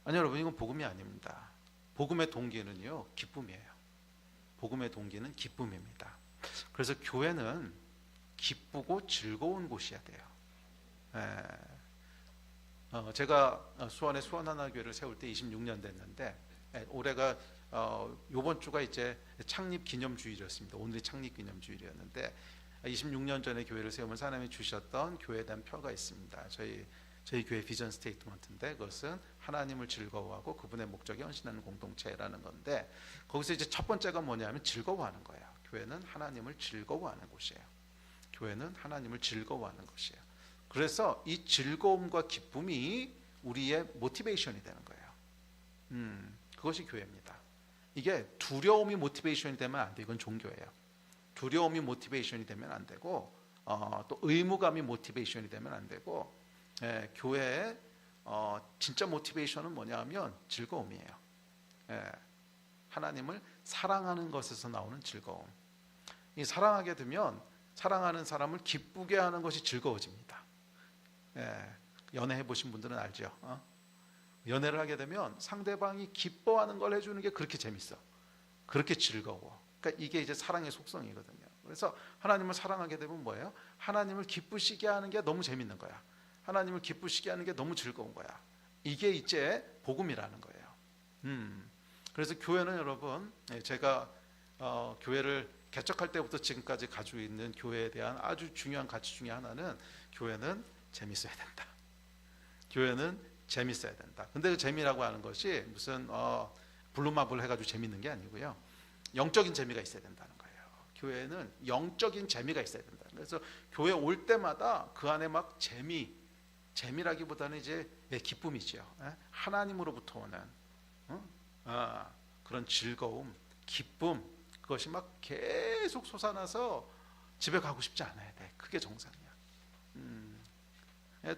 아니 여러분, 이건 복음이 아닙니다. 복음의 동기는요, 기쁨이에요. 복음의 동기는 기쁨입니다. 그래서 교회는 기쁘고 즐거운 곳이어야 돼요. 제가 수원에 수원하나교회를 세울 때 26년 됐는데, 올해가 이번 주가 이제 창립 기념주일이었습니다. 오늘이 창립 기념주일이었는데, 26년 전에 교회를 세우면서 하나님이 주셨던 교회에 대한 표가 있습니다. 저희 교회 비전 스테이트먼트인데, 그것은 하나님을 즐거워하고 그분의 목적에 헌신하는 공동체라는 건데, 거기서 이제 첫 번째가 뭐냐면 즐거워하는 거예요. 교회는 하나님을 즐거워하는 곳이에요. 교회는 하나님을 즐거워하는 것이에요. 그래서 이 즐거움과 기쁨이 우리의 모티베이션이 되는 거예요. 그것이 교회입니다. 이게 두려움이 모티베이션이 되면 안 돼요. 이건 종교예요. 두려움이 모티베이션이 되면 안 되고, 또 의무감이 모티베이션이 되면 안 되고, 교회의 진짜 모티베이션은 뭐냐면 즐거움이에요. 하나님을 사랑하는 것에서 나오는 즐거움. 이 사랑하게 되면 사랑하는 사람을 기쁘게 하는 것이 즐거워집니다. 연애해 보신 분들은 알죠. 연애를 하게 되면 상대방이 기뻐하는 걸 해주는 게 그렇게 재밌어. 그렇게 즐거워. 그러니까 이게 이제 사랑의 속성이거든요. 그래서 하나님을 사랑하게 되면 뭐예요? 하나님을 기쁘시게 하는 게 너무 재밌는 거야. 하나님을 기쁘시게 하는 게 너무 즐거운 거야. 이게 이제 복음이라는 거예요. 그래서 교회는 여러분, 제가 교회를 개척할 때부터 지금까지 가지고 있는 교회에 대한 아주 중요한 가치 중에 하나는, 교회는 재밌어야 된다. 교회는 재밌어야 된다. 근데 그 재미라고 하는 것이 무슨 블루마블 해가지고 재밌는 게 아니고요, 영적인 재미가 있어야 된다는 거예요. 교회는 영적인 재미가 있어야 된다. 그래서 교회 올 때마다 그 안에 막 재미라기보다는 이제 기쁨이죠. 하나님으로부터 오는 그런 즐거움, 기쁨, 그것이 막 계속 솟아나서 집에 가고 싶지 않아야 돼. 그게 정상이야.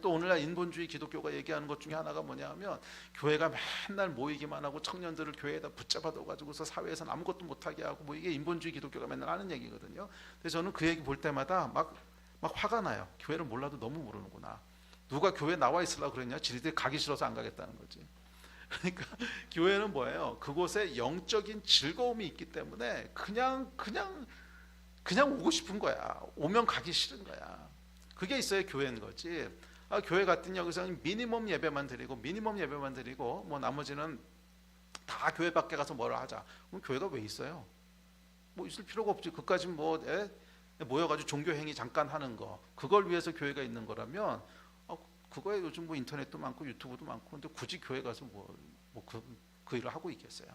또 오늘날 인본주의 기독교가 얘기하는 것 중에 하나가 뭐냐면, 교회가 맨날 모이기만 하고 청년들을 교회에다 붙잡아둬 가지고서 사회에서는 아무것도 못하게 하고, 뭐 이게 인본주의 기독교가 맨날 하는 얘기거든요. 그래서 저는 그 얘기 볼 때마다 막 화가 나요. 교회를 몰라도 너무 모르는구나. 누가 교회 나와 있으려고 그랬냐? 지들이 가기 싫어서 안 가겠다는 거지. 그러니까 교회는 뭐예요? 그곳에 영적인 즐거움이 있기 때문에 그냥 오고 싶은 거야. 오면 가기 싫은 거야. 그게 있어야 교회인 거지. 교회 같은 여기서는 미니멈 예배만 드리고 뭐 나머지는 다 교회 밖에 가서 뭐라 하자. 그럼 교회가 왜 있어요? 뭐 있을 필요가 없지. 그까지 뭐 모여가지고 종교 행위 잠깐 하는 거, 그걸 위해서 교회가 있는 거라면, 그거에 요즘 뭐 인터넷도 많고 유튜브도 많고, 근데 굳이 교회 가서 그 일을 하고 있겠어요?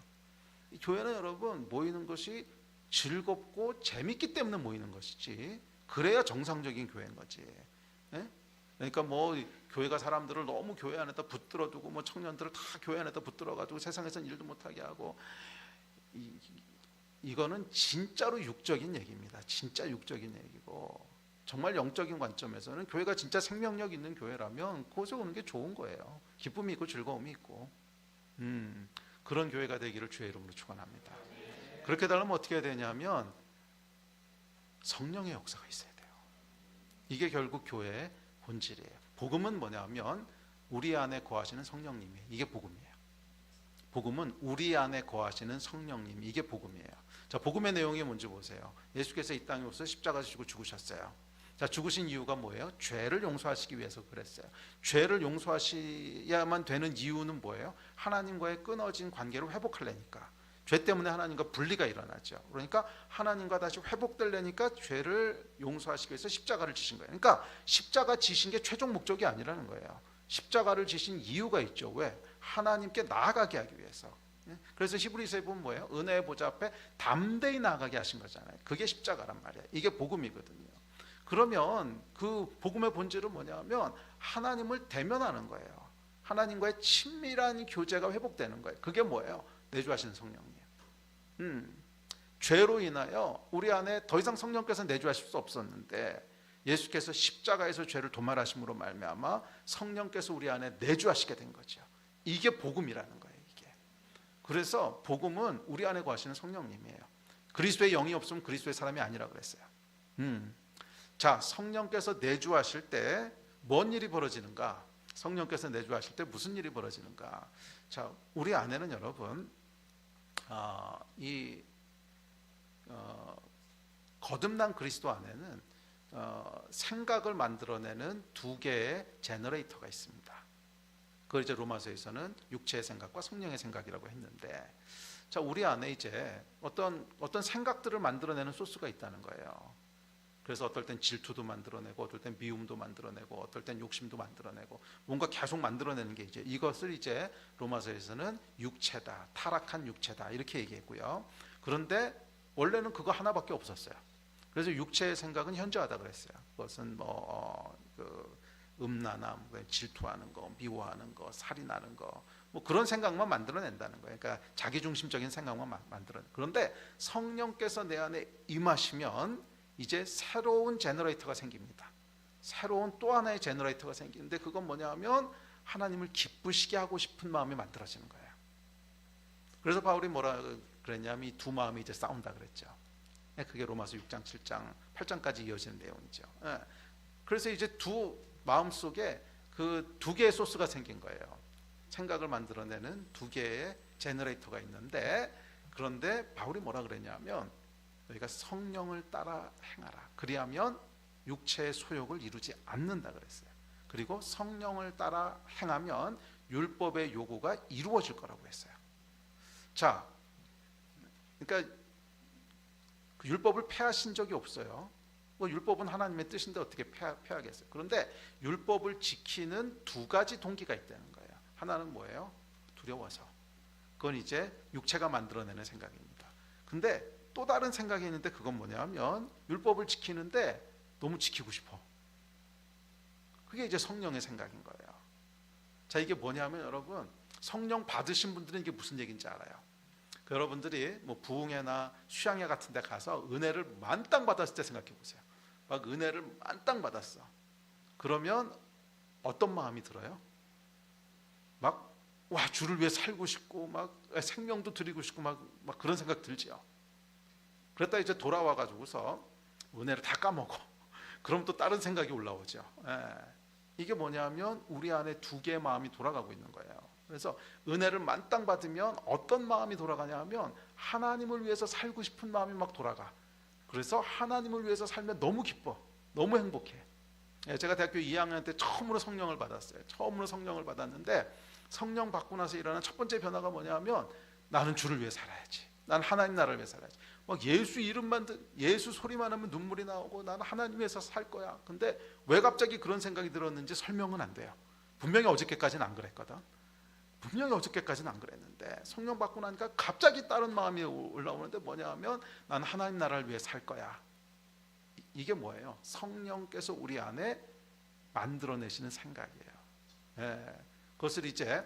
이 교회는 여러분, 모이는 것이 즐겁고 재밌기 때문에 모이는 것이지, 그래야 정상적인 교회인 거지. 그러니까 뭐 교회가 사람들을 너무 교회 안에다 붙들어두고, 뭐 청년들을 다 교회 안에다 붙들어가지고 세상에서는 일도 못하게 하고, 이거는 진짜로 육적인 얘기입니다. 진짜 육적인 얘기고, 정말 영적인 관점에서는 교회가 진짜 생명력 있는 교회라면 거기서 오는 게 좋은 거예요. 기쁨이 있고 즐거움이 있고. 그런 교회가 되기를 주의 이름으로 축원합니다. 그렇게 되려면 어떻게 해야 되냐면, 성령의 역사가 있어야 돼요. 이게 결국 교회의 본질이에요. 복음은 뭐냐면 우리 안에 거하시는 성령님이에요. 이게 복음이에요. 복음은 우리 안에 거하시는 성령님, 이게 복음이에요. 자, 복음의 내용이 뭔지 보세요. 예수께서 이 땅에 오셔서 십자가 지시고 죽으셨어요. 자, 죽으신 이유가 뭐예요? 죄를 용서하시기 위해서 그랬어요. 죄를 용서하셔야만 되는 이유는 뭐예요? 하나님과의 끊어진 관계를 회복하려니까. 죄 때문에 하나님과 분리가 일어나죠. 그러니까 하나님과 다시 회복되려니까 죄를 용서하시기 위해서 십자가를 지신 거예요. 그러니까 십자가 지신 게 최종 목적이 아니라는 거예요. 십자가를 지신 이유가 있죠. 왜? 하나님께 나아가게 하기 위해서. 그래서 히브리서에 보면 뭐예요? 은혜의 보좌 앞에 담대히 나아가게 하신 거잖아요. 그게 십자가란 말이에요. 이게 복음이거든요. 그러면 그 복음의 본질은 뭐냐면 하나님을 대면하는 거예요. 하나님과의 친밀한 교제가 회복되는 거예요. 그게 뭐예요? 내주하시는 성령님. 죄로 인하여 우리 안에 더 이상 성령께서 내주하실 수 없었는데 예수께서 십자가에서 죄를 도말하심으로 말미암아 성령께서 우리 안에 내주하시게 된 거죠. 이게 복음이라는 거예요. 이게. 그래서 복음은 우리 안에 거하시는 성령님이에요. 그리스도의 영이 없으면 그리스도의 사람이 아니라 그랬어요. 자, 성령께서 내주하실 때 뭔 일이 벌어지는가? 성령께서 내주하실 때 무슨 일이 벌어지는가? 자, 우리 안에는 여러분 거듭난 그리스도 안에는 생각을 만들어내는 두 개의 제너레이터가 있습니다. 그걸 이제 로마서에서는 육체의 생각과 성령의 생각이라고 했는데, 자, 우리 안에 이제 어떤 생각들을 만들어내는 소스가 있다는 거예요. 그래서 어떨 땐 질투도 만들어내고, 어떨 땐 미움도 만들어내고, 어떨 땐 욕심도 만들어내고, 뭔가 계속 만들어내는 게 이제 이것을 이제 로마서에서는 육체다, 타락한 육체다 이렇게 얘기했고요. 그런데 원래는 그거 하나밖에 없었어요. 그래서 육체의 생각은 현저하다 그랬어요. 그것은 음란함, 질투하는 거, 미워하는 거, 살인하는 거, 뭐 그런 생각만 만들어낸다는 거예요. 그러니까 자기중심적인 생각만 만들어. 그런데 성령께서 내 안에 임하시면 이제 새로운 제너레이터가 생깁니다. 새로운 또 하나의 제너레이터가 생기는데 그건 뭐냐면 하나님을 기쁘시게 하고 싶은 마음이 만들어지는 거예요. 그래서 바울이 뭐라 그랬냐면 이 두 마음이 이제 싸운다 그랬죠. 그게 로마서 6장, 7장, 8장까지 이어지는 내용이죠. 그래서 이제 두 마음 속에 그 두 개의 소스가 생긴 거예요. 생각을 만들어내는 두 개의 제너레이터가 있는데, 그런데 바울이 뭐라 그랬냐면 너희가 성령을 따라 행하라. 그리하면 육체의 소욕을 이루지 않는다 그랬어요. 그리고 성령을 따라 행하면 율법의 요구가 이루어질 거라고 했어요. 자, 그러니까 그 율법을 폐하신 적이 없어요. 뭐 율법은 하나님의 뜻인데 어떻게 폐하겠어요? 그런데 율법을 지키는 두 가지 동기가 있다는 거예요. 하나는 뭐예요? 두려워서. 그건 이제 육체가 만들어내는 생각입니다. 근데 또 다른 생각이 있는데 그건 뭐냐면 율법을 지키는데 너무 지키고 싶어. 그게 이제 성령의 생각인 거예요. 자, 이게 뭐냐면 여러분, 성령 받으신 분들은 이게 무슨 얘기인지 알아요. 여러분들이 뭐 부흥회나 수양회 같은 데 가서 은혜를 만땅 받았을 때 생각해 보세요. 막 은혜를 만땅 받았어. 그러면 어떤 마음이 들어요? 막 와, 주를 위해 살고 싶고 막 생명도 드리고 싶고 막 그런 생각 들지요. 그랬다 이제 돌아와 가지고서 은혜를 다 까먹어. 그럼 또 다른 생각이 올라오죠. 이게 뭐냐면 우리 안에 두 개의 마음이 돌아가고 있는 거예요. 그래서 은혜를 만땅 받으면 어떤 마음이 돌아가냐 하면 하나님을 위해서 살고 싶은 마음이 막 돌아가. 그래서 하나님을 위해서 살면 너무 기뻐, 너무 행복해. 제가 대학교 2학년 때 처음으로 성령을 받았어요. 처음으로 성령을 받았는데 성령 받고 나서 일어난 첫 번째 변화가 뭐냐면 나는 주를 위해 살아야지. 난 하나님 나라를 위해 살아야지. 막 예수 이름만 예수 소리만 하면 눈물이 나오고 나는 하나님 위해서 살 거야. 근데 왜 갑자기 그런 생각이 들었는지 설명은 안 돼요. 분명히 어저께까지는 안 그랬거든. 분명히 어저께까지는 안 그랬는데 성령 받고 나니까 갑자기 다른 마음이 올라오는데 뭐냐면 난 하나님 나라를 위해 살 거야. 이게 뭐예요? 성령께서 우리 안에 만들어내시는 생각이에요. 그것을 이제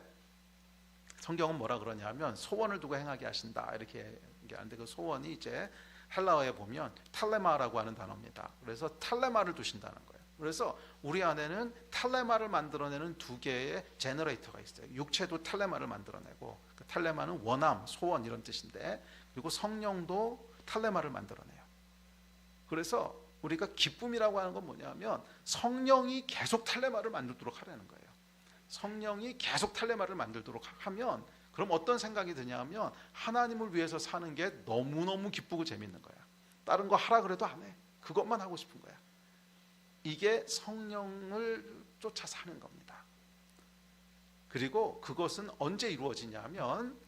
성경은 뭐라 그러냐면 소원을 두고 행하게 하신다 이렇게 얘기하는데 그 소원이 이제 헬라어에 보면 탈레마라고 하는 단어입니다. 그래서 탈레마를 두신다는 거예요. 그래서 우리 안에는 탈레마를 만들어내는 두 개의 제너레이터가 있어요. 육체도 탈레마를 만들어내고 그 탈레마는 원함, 소원 이런 뜻인데, 그리고 성령도 탈레마를 만들어내요. 그래서 우리가 기쁨이라고 하는 건 뭐냐면 성령이 계속 텔레마를 만들도록 하라는 거예요. 성령이 계속 텔레마를 만들도록 하면 그럼 어떤 생각이 드냐면 하나님을 위해서 사는 게 너무너무 기쁘고 재밌는 거야. 다른 거 하라 그래도 안 해. 그것만 하고 싶은 거야. 이게 성령을 쫓아 사는 겁니다. 그리고 그것은 언제 이루어지냐면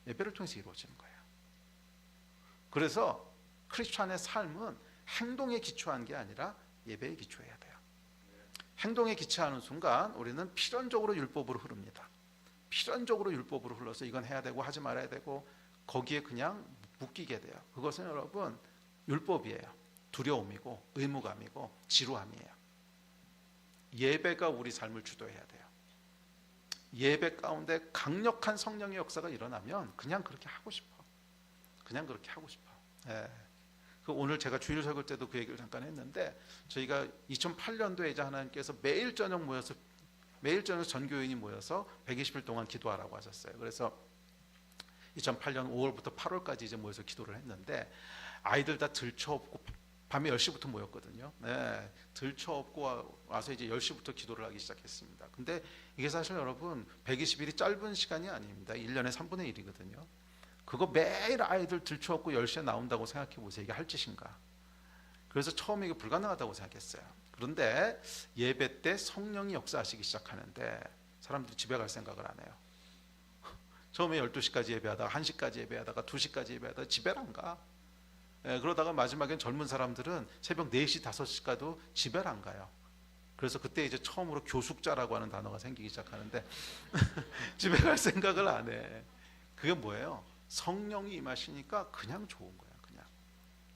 예배를 통해서 이루어지는 거예요. 그래서 크리스찬의 삶은 행동에 기초한 게 아니라 예배에 기초해야 돼요. 행동에 기초하는 순간 우리는 필연적으로 율법으로 흐릅니다. 필연적으로 율법으로 흘러서 이건 해야 되고 하지 말아야 되고 거기에 그냥 묶이게 돼요. 그것은 여러분 율법이에요. 두려움이고 의무감이고 지루함이에요. 예배가 우리 삶을 주도해야 돼요. 예배 가운데 강력한 성령의 역사가 일어나면 그냥 그렇게 하고 싶어. 그냥 그렇게 하고 싶어. 예. 오늘 제가 주일 설교 때도 그 얘기를 잠깐 했는데 저희가 2008년도에 이제 하나님께서 매일 저녁 전교인이 모여서 120일 동안 기도하라고 하셨어요. 그래서 2008년 5월부터 8월까지 이제 모여서 기도를 했는데 아이들 다 들쳐업고 밤에 10시부터 모였거든요. 네, 들쳐업고 와서 이제 10시부터 기도를 하기 시작했습니다. 근데 이게 사실 여러분 120일이 짧은 시간이 아닙니다. 1년에 3분의 1이거든요. 그거 매일 아이들 들쳐업고 10시에 나온다고 생각해 보세요. 이게 할 짓인가? 그래서 처음에 이게 불가능하다고 생각했어요. 그런데 예배 때 성령이 역사하시기 시작하는데 사람들이 집에 갈 생각을 안 해요. 처음에 12시까지 예배하다가 1시까지 예배하다가 2시까지 예배하다가 집에 안 가. 그러다가 마지막엔 젊은 사람들은 새벽 4시, 5시까지도 집에 안 가요. 그래서 그때 이제 처음으로 교숙자라고 하는 단어가 생기기 시작하는데 집에 갈 생각을 안 해. 그게 뭐예요? 성령이 임하시니까 그냥 좋은 거야. 그냥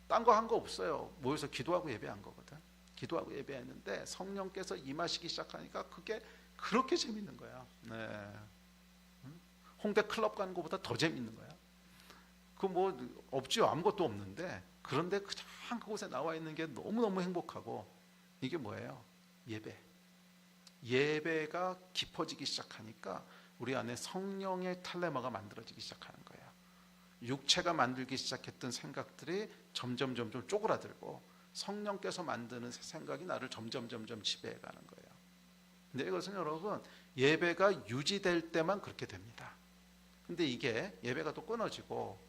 딴 거 한 거 없어요. 모여서 기도하고 예배한 거거든. 기도하고 예배했는데 성령께서 임하시기 시작하니까 그게 그렇게 재밌는 거야. 네. 홍대 클럽 가는 것보다 더 재밌는 거야. 그 뭐 없지요. 아무것도 없는데 그런데 그냥 그곳에 나와 있는 게 너무너무 행복하고 이게 뭐예요? 예배가 깊어지기 시작하니까 우리 안에 성령의 텔레마가 만들어지기 시작하는 거예요. 육체가 만들기 시작했던 생각들이 점점 쪼그라들고 성령께서 만드는 생각이 나를 점점 지배해가는 거예요. 근데 이것은 여러분 예배가 유지될 때만 그렇게 됩니다. 근데 이게 예배가 또 끊어지고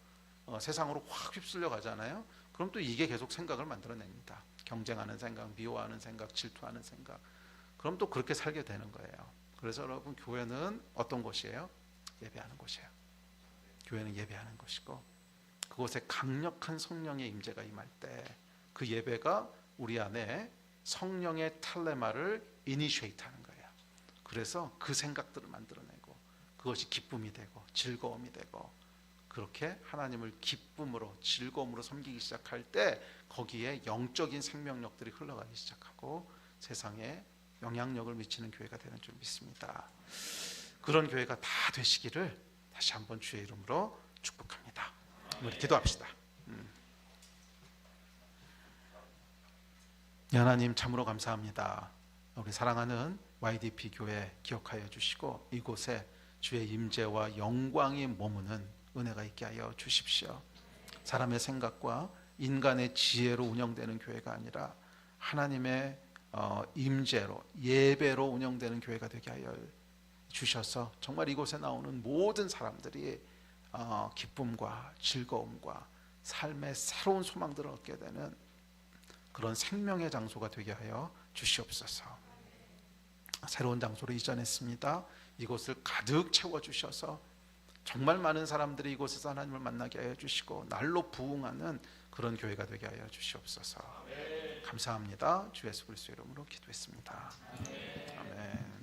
세상으로 확 휩쓸려 가잖아요. 그럼 또 이게 계속 생각을 만들어냅니다. 경쟁하는 생각, 미워하는 생각, 질투하는 생각. 그럼 또 그렇게 살게 되는 거예요. 그래서 여러분 교회는 어떤 곳이에요? 예배하는 곳이에요. 교회는 예배하는 곳이고 그곳에 강력한 성령의 임재가 임할 때 그 예배가 우리 안에 성령의 텔레마를 이니시에이트하는 거예요. 그래서 그 생각들을 만들어내고 그것이 기쁨이 되고 즐거움이 되고 그렇게 하나님을 기쁨으로 즐거움으로 섬기기 시작할 때 거기에 영적인 생명력들이 흘러가기 시작하고 세상에 영향력을 미치는 교회가 되는 줄 믿습니다. 그런 교회가 다 되시기를 다시 한번 주의 이름으로 축복합니다. 우리 기도합시다. 하나님 참으로 감사합니다. 우리 사랑하는 YDP 교회 기억하여 주시고 이곳에 주의 임재와 영광이 머무는 은혜가 있게 하여 주십시오. 사람의 생각과 인간의 지혜로 운영되는 교회가 아니라 하나님의 임재로 예배로 운영되는 교회가 되게 하여 주셔서 정말 이곳에 나오는 모든 사람들이 기쁨과 즐거움과 삶의 새로운 소망들을 얻게 되는 그런 생명의 장소가 되게 하여 주시옵소서. 새로운 장소로 이전했습니다. 이곳을 가득 채워주셔서 정말 많은 사람들이 이곳에서 하나님을 만나게 하여 주시고 날로 부흥하는 그런 교회가 되게 하여 주시옵소서. 감사합니다. 주 예수 그리스도 이름으로 기도했습니다. 아멘.